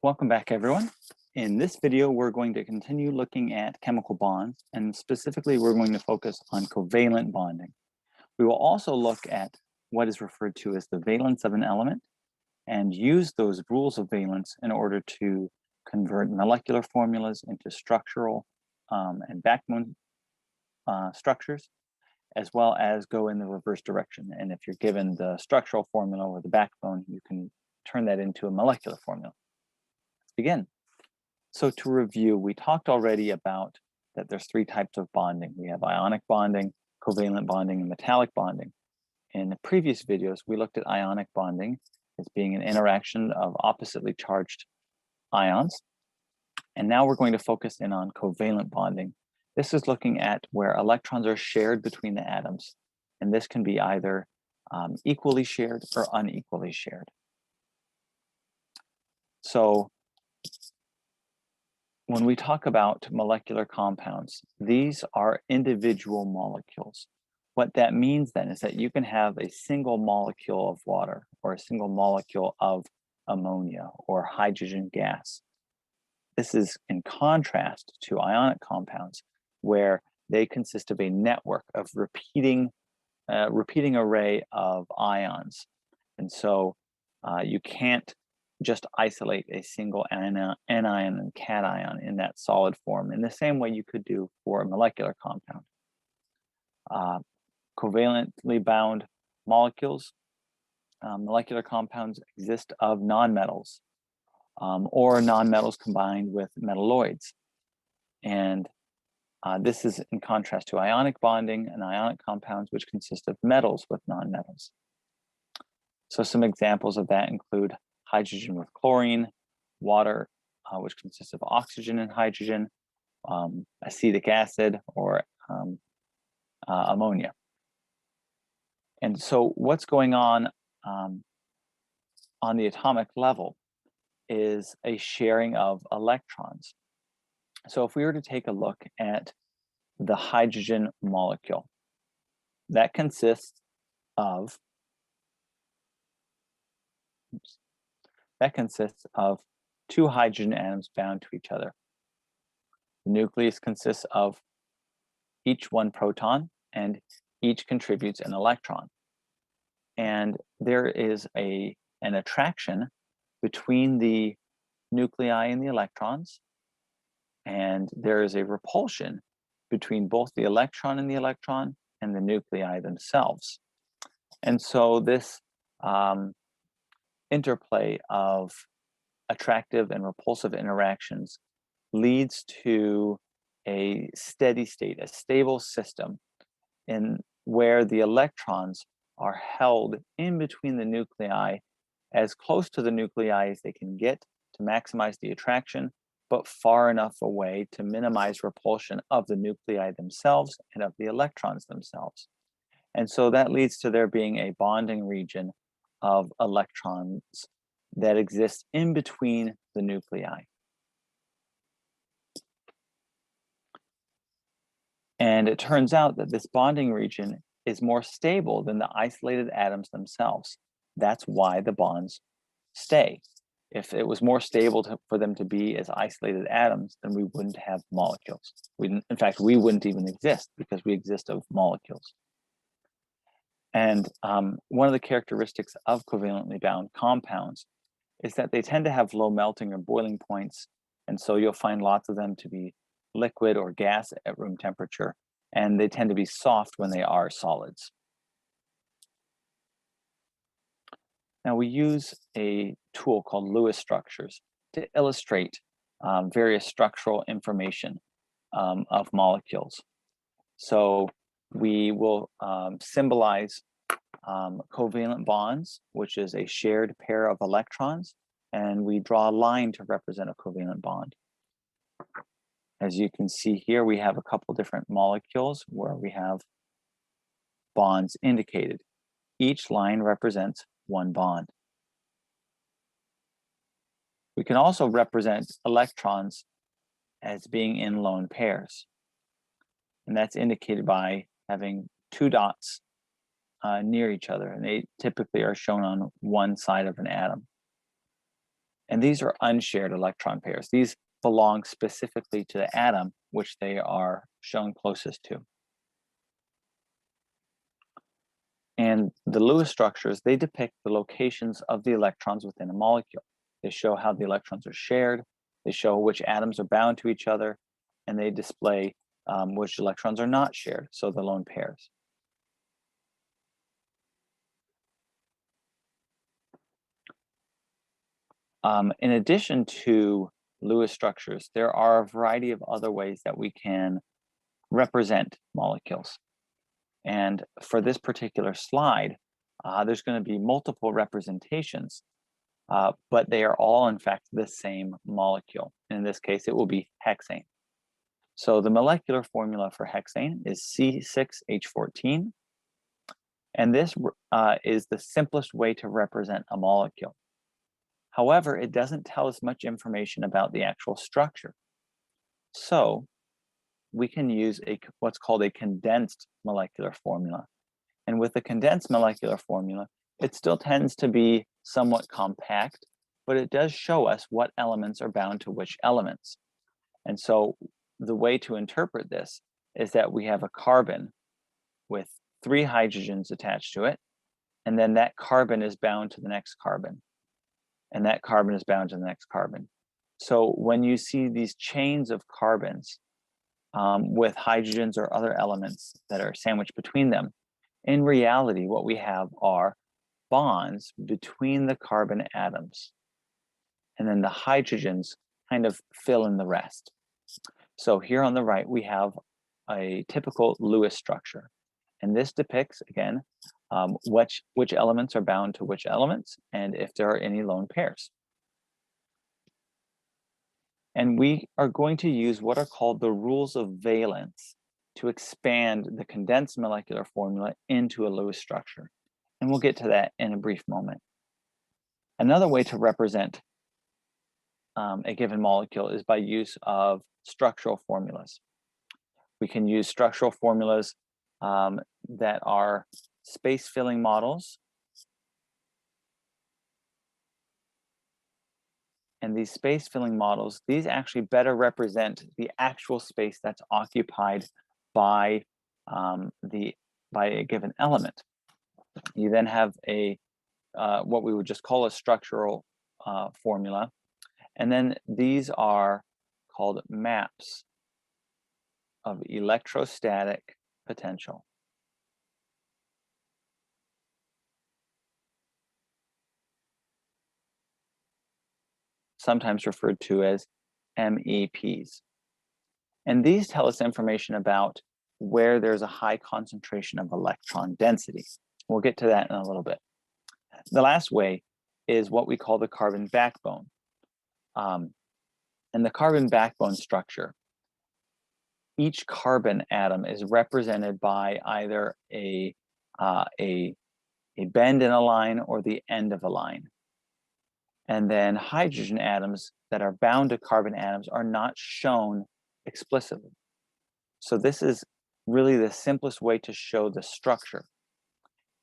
Welcome back, everyone. In this video, we're going to continue looking at chemical bonds, and specifically, we're going to focus on covalent bonding. We will also look at what is referred to as the valence of an element and use those rules of valence in order to convert molecular formulas into structural and backbone structures, as well as go in the reverse direction. And if you're given the structural formula or the backbone, you can turn that into a molecular formula. Let's begin. So to review, we talked already about that there's three types of bonding. We have ionic bonding, covalent bonding, and metallic bonding. In the previous videos, we looked at ionic bonding as being an interaction of oppositely charged ions. And now we're going to focus in on covalent bonding. This is looking at where electrons are shared between the atoms. And this can be either equally shared or unequally shared. So when we talk about molecular compounds, these are individual molecules. What that means then is that you can have a single molecule of water or a single molecule of ammonia or hydrogen gas. This is in contrast to ionic compounds, where they consist of a network of repeating array of ions. And so you can't just isolate a single anion and cation in that solid form in the same way you could do for a molecular compound. Covalently bound molecules, molecular compounds exist of nonmetals or nonmetals combined with metalloids. And this is in contrast to ionic bonding and ionic compounds, which consist of metals with nonmetals. So some examples of that include hydrogen with chlorine, water, which consists of oxygen and hydrogen, acetic acid, or ammonia. And so what's going on the atomic level is a sharing of electrons. So if we were to take a look at the hydrogen molecule, that consists of two hydrogen atoms bound to each other. The nucleus consists of each one proton, and each contributes an electron. And there is an attraction between the nuclei and the electrons, and there is a repulsion between both the electron and the nuclei themselves. And so this interplay of attractive and repulsive interactions leads to a steady state, a stable system in where the electrons are held in between the nuclei as close to the nuclei as they can get to maximize the attraction, but far enough away to minimize repulsion of the nuclei themselves and of the electrons themselves. And so that leads to there being a bonding region of electrons that exists in between the nuclei. And it turns out that this bonding region is more stable than the isolated atoms themselves. That's why the bonds stay. If it was more stable for them to be as isolated atoms, then we wouldn't have molecules. In fact, we wouldn't even exist because we exist of molecules. And one of the characteristics of covalently bound compounds is that they tend to have low melting or boiling points. And so you'll find lots of them to be liquid or gas at room temperature, and they tend to be soft when they are solids. Now we use a tool called Lewis structures to illustrate various structural information of molecules. So we will symbolize covalent bonds, which is a shared pair of electrons, and we draw a line to represent a covalent bond. As you can see here, we have a couple different molecules where we have bonds indicated. Each line represents one bond. We can also represent electrons as being in lone pairs. And that's indicated by having two dots near each other, and they typically are shown on one side of an atom. And these are unshared electron pairs. These belong specifically to the atom, which they are shown closest to. And the Lewis structures, they depict the locations of the electrons within a molecule. They show how the electrons are shared, they show which atoms are bound to each other, and they display which electrons are not shared, so the lone pairs. In addition to Lewis structures, there are a variety of other ways that we can represent molecules. And for this particular slide, there's going to be multiple representations, but they are all, in fact, the same molecule. In this case, it will be hexane. So the molecular formula for hexane is C6H14. And this is the simplest way to represent a molecule. However, it doesn't tell us much information about the actual structure. So we can use what's called a condensed molecular formula. And with the condensed molecular formula, it still tends to be somewhat compact, but it does show us what elements are bound to which elements. And so the way to interpret this is that we have a carbon with 3 hydrogens attached to it, and then that carbon is bound to the next carbon, and that carbon is bound to the next carbon. So when you see these chains of carbons with hydrogens or other elements that are sandwiched between them, in reality, what we have are bonds between the carbon atoms. And then the hydrogens kind of fill in the rest. So here on the right, we have a typical Lewis structure. And this depicts, again, which elements are bound to which elements and if there are any lone pairs. And we are going to use what are called the rules of valence to expand the condensed molecular formula into a Lewis structure. And we'll get to that in a brief moment. Another way to represent a given molecule is by use of structural formulas. We can use structural formulas that are space-filling models. And these space-filling models, these actually better represent the actual space that's occupied by a given element. You then have what we would just call a structural formula. And then these are called maps of electrostatic potential. Sometimes referred to as MEPs. And these tell us information about where there's a high concentration of electron density. We'll get to that in a little bit. The last way is what we call the carbon backbone. And the carbon backbone structure, each carbon atom is represented by either a bend in a line or the end of a line. And then hydrogen atoms that are bound to carbon atoms are not shown explicitly. So this is really the simplest way to show the structure.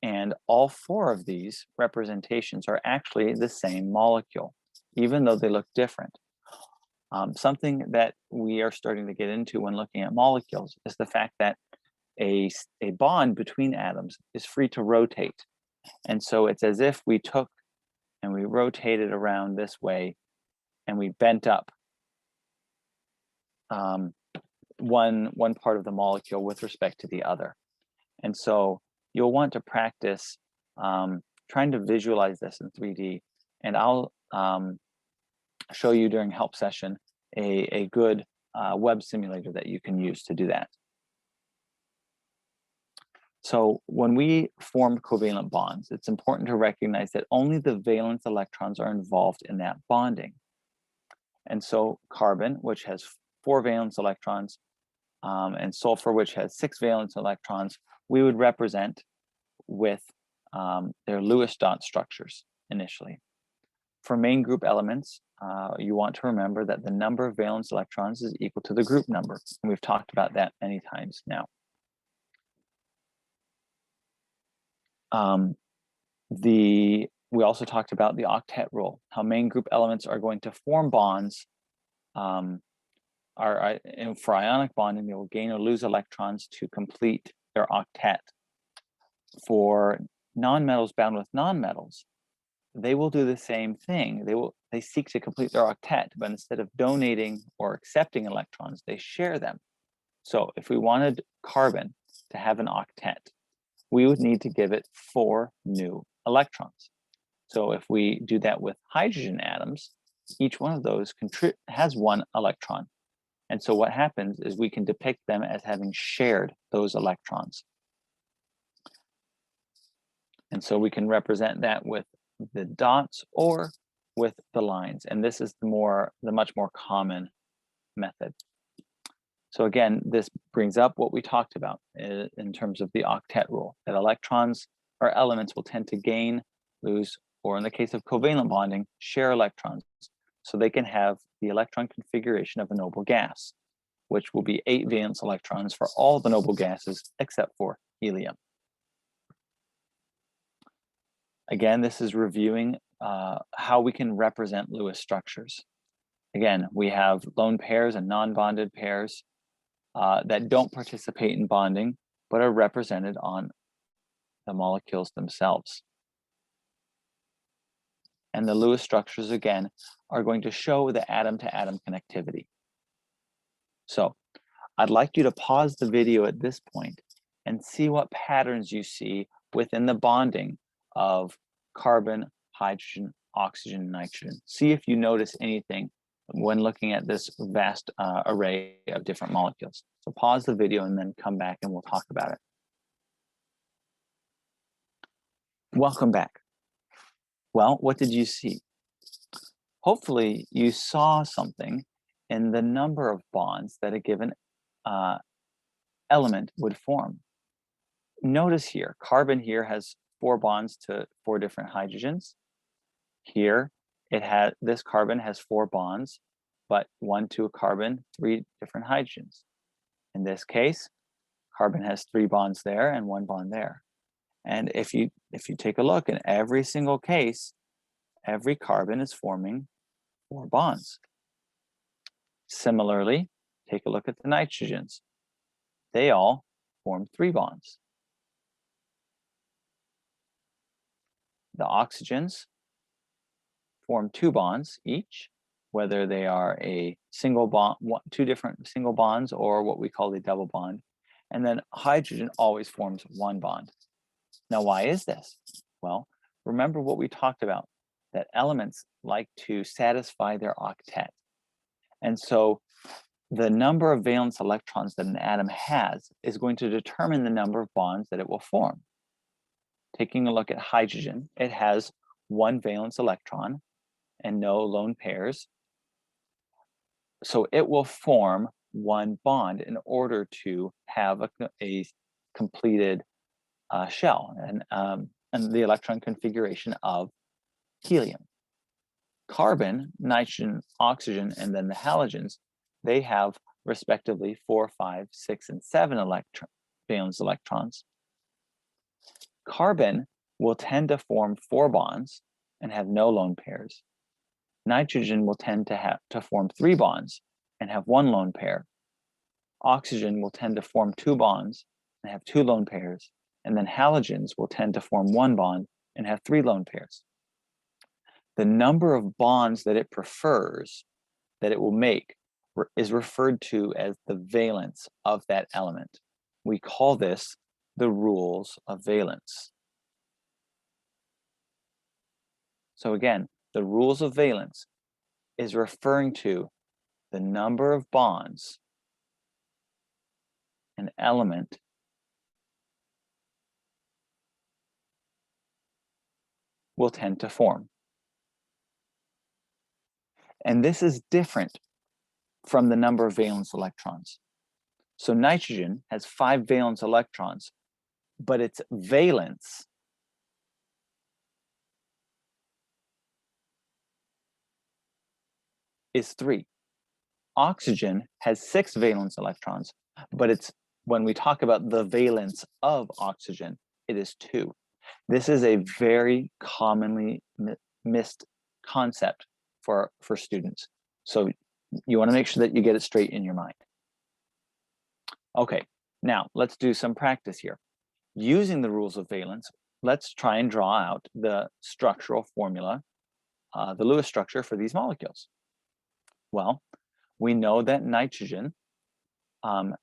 And all 4 of these representations are actually the same molecule, even though they look different. Something that we are starting to get into when looking at molecules is the fact that a bond between atoms is free to rotate. And so it's as if we took and we rotated around this way and we bent up one part of the molecule with respect to the other. And so you'll want to practice trying to visualize this in 3D. And I'll show you during help session a good web simulator that you can use to do that. So when we form covalent bonds, it's important to recognize that only the valence electrons are involved in that bonding. And so carbon, which has 4 valence electrons, and sulfur, which has 6 valence electrons, we would represent with their Lewis dot structures initially. For main group elements, you want to remember that the number of valence electrons is equal to the group number. And we've talked about that many times now. The We also talked about the octet rule, how main group elements are going to form bonds. And for ionic bonding, they will gain or lose electrons to complete their octet. For nonmetals bound with nonmetals, they will do the same thing. They seek to complete their octet, but instead of donating or accepting electrons, they share them. So if we wanted carbon to have an octet, we would need to give it 4 new electrons. So if we do that with hydrogen atoms, each one of those has 1 electron. And so what happens is we can depict them as having shared those electrons. And so we can represent that with the dots or with the lines. And this is the much more common method. So again, this brings up what we talked about in terms of the octet rule, that electrons or elements will tend to gain, lose, or in the case of covalent bonding, share electrons, so they can have the electron configuration of a noble gas, which will be 8 valence electrons for all the noble gases except for helium. Again, this is reviewing how we can represent Lewis structures. Again, we have lone pairs and non-bonded pairs that don't participate in bonding, but are represented on the molecules themselves. And the Lewis structures, again, are going to show the atom-to-atom connectivity. So I'd like you to pause the video at this point and see what patterns you see within the bonding of carbon, hydrogen, oxygen, and nitrogen. See if you notice anything when looking at this vast array of different molecules. So pause the video and then come back and we'll talk about it. Welcome back. Well, what did you see? Hopefully you saw something in the number of bonds that a given element would form. Notice here, carbon here has 4 bonds to 4 different hydrogens. Here, this carbon has 4 bonds, but 1 to a carbon, 3 different hydrogens. In this case, carbon has 3 bonds there and 1 bond there. And if you take a look, in every single case, every carbon is forming 4 bonds. Similarly, take a look at the nitrogens. They all form 3 bonds. The oxygens form 2 bonds each, whether they are a single bond, 2 different single bonds, or what we call a double bond. And then hydrogen always forms 1 bond. Now, why is this? Well, remember what we talked about, that elements like to satisfy their octet. And so the number of valence electrons that an atom has is going to determine the number of bonds that it will form. Taking a look at hydrogen, it has 1 valence electron and no lone pairs. So it will form 1 bond in order to have a completed shell and the electron configuration of helium. Carbon, nitrogen, oxygen, and then the halogens, they have respectively 4, 5, 6, and 7 valence electrons. Carbon will tend to form 4 bonds and have no lone pairs. Nitrogen will tend to form 3 bonds and have 1 lone pair. Oxygen will tend to form 2 bonds and have 2 lone pairs. And then halogens will tend to form 1 bond and have 3 lone pairs. The number of bonds that it prefers, that it will make, is referred to as the valence of that element. We call this the rules of valence. So again, the rules of valence is referring to the number of bonds an element will tend to form. And this is different from the number of valence electrons. So nitrogen has 5 valence electrons, but its valence is 3. Oxygen has 6 valence electrons, but when we talk about the valence of oxygen, it is 2. This is a very commonly missed concept for students. So you want to make sure that you get it straight in your mind. Okay, now let's do some practice here. Using the rules of valence, let's try and draw out the structural formula, the Lewis structure for these molecules. Well, we know that nitrogen, when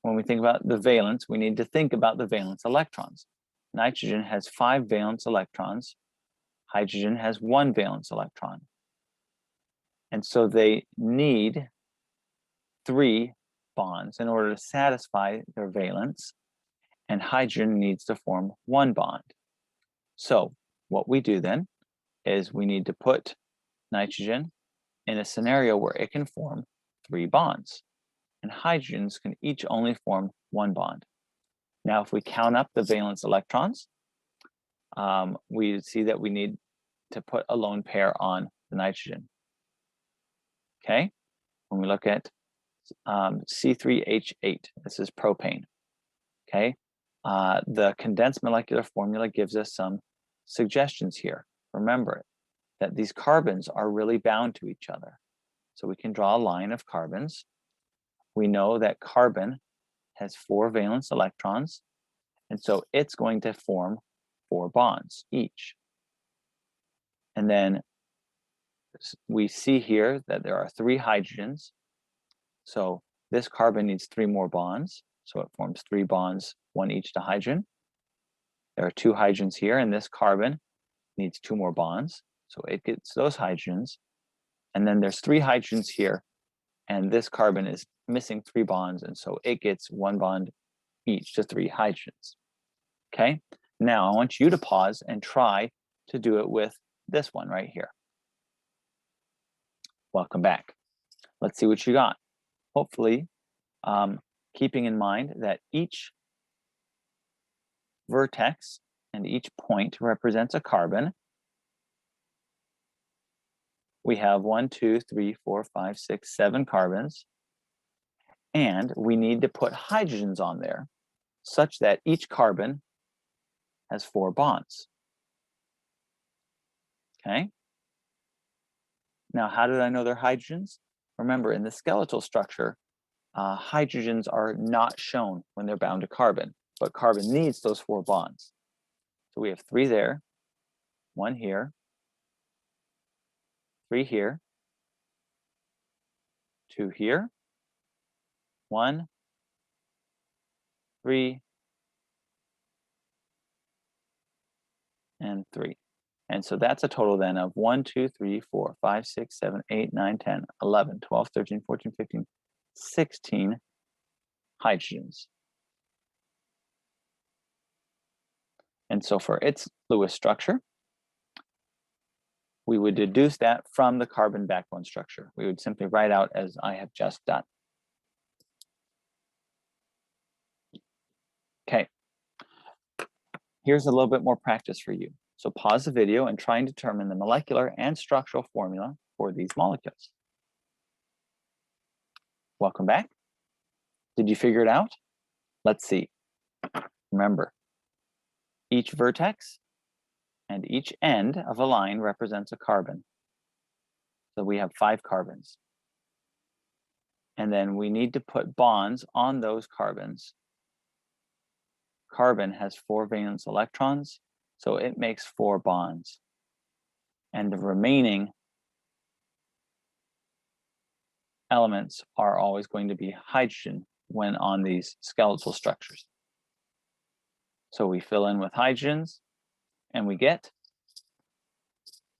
we think about the valence, we need to think about the valence electrons. Nitrogen has 5 valence electrons. Hydrogen has 1 valence electron. And so they need 3 bonds in order to satisfy their valence, and hydrogen needs to form 1 bond. So what we do then is we need to put nitrogen in a scenario where it can form 3 bonds, and hydrogens can each only form 1 bond. Now, if we count up the valence electrons, we see that we need to put a lone pair on the nitrogen. Okay, when we look at C3H8, this is propane. Okay, the condensed molecular formula gives us some suggestions here. Remember that these carbons are really bound to each other. So we can draw a line of carbons. We know that carbon has 4 valence electrons, and so it's going to form 4 bonds each. And then we see here that there are 3 hydrogens. So this carbon needs 3 more bonds. So it forms 3 bonds, 1 each to hydrogen. There are 2 hydrogens here, and this carbon needs 2 more bonds. So it gets those hydrogens. And then there's 3 hydrogens here, and this carbon is missing 3 bonds, and so it gets 1 bond each to 3 hydrogens. Okay, now I want you to pause and try to do it with this one right here. Welcome back. Let's see what you got. Hopefully, keeping in mind that each vertex and each point represents a carbon. We have 1, 2, 3, 4, 5, 6, 7 carbons. And we need to put hydrogens on there such that each carbon has 4 bonds. Okay. Now, how did I know they're hydrogens? Remember, in the skeletal structure, hydrogens are not shown when they're bound to carbon, but carbon needs those 4 bonds. So we have 3 there, 1 here, 3 here, 2 here, 1, 3, and 3. And so that's a total then of 1, 2, 3, 4, 5, 6, 7, 8, 9, 10, 11, 12, 13, 14, 15, 16 hydrogens. And so for its Lewis structure, we would deduce that from the carbon backbone structure. We would simply write out as I have just done. Okay, here's a little bit more practice for you. So pause the video and try and determine the molecular and structural formula for these molecules. Welcome back. Did you figure it out? Let's see. Remember, each vertex and each end of a line represents a carbon. So we have 5 carbons. And then we need to put bonds on those carbons. Carbon has 4 valence electrons, so it makes 4 bonds. And the remaining elements are always going to be hydrogen when on these skeletal structures. So we fill in with hydrogens, and we get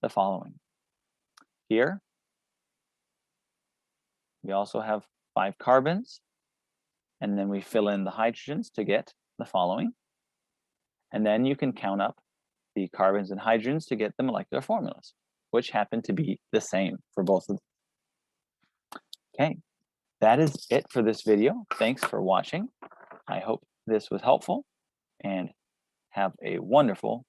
the following. Here, we also have 5 carbons, and then we fill in the hydrogens to get the following. And then you can count up the carbons and hydrogens to get the molecular formulas, which happen to be the same for both of them. Okay, that is it for this video. Thanks for watching. I hope this was helpful, and have a wonderful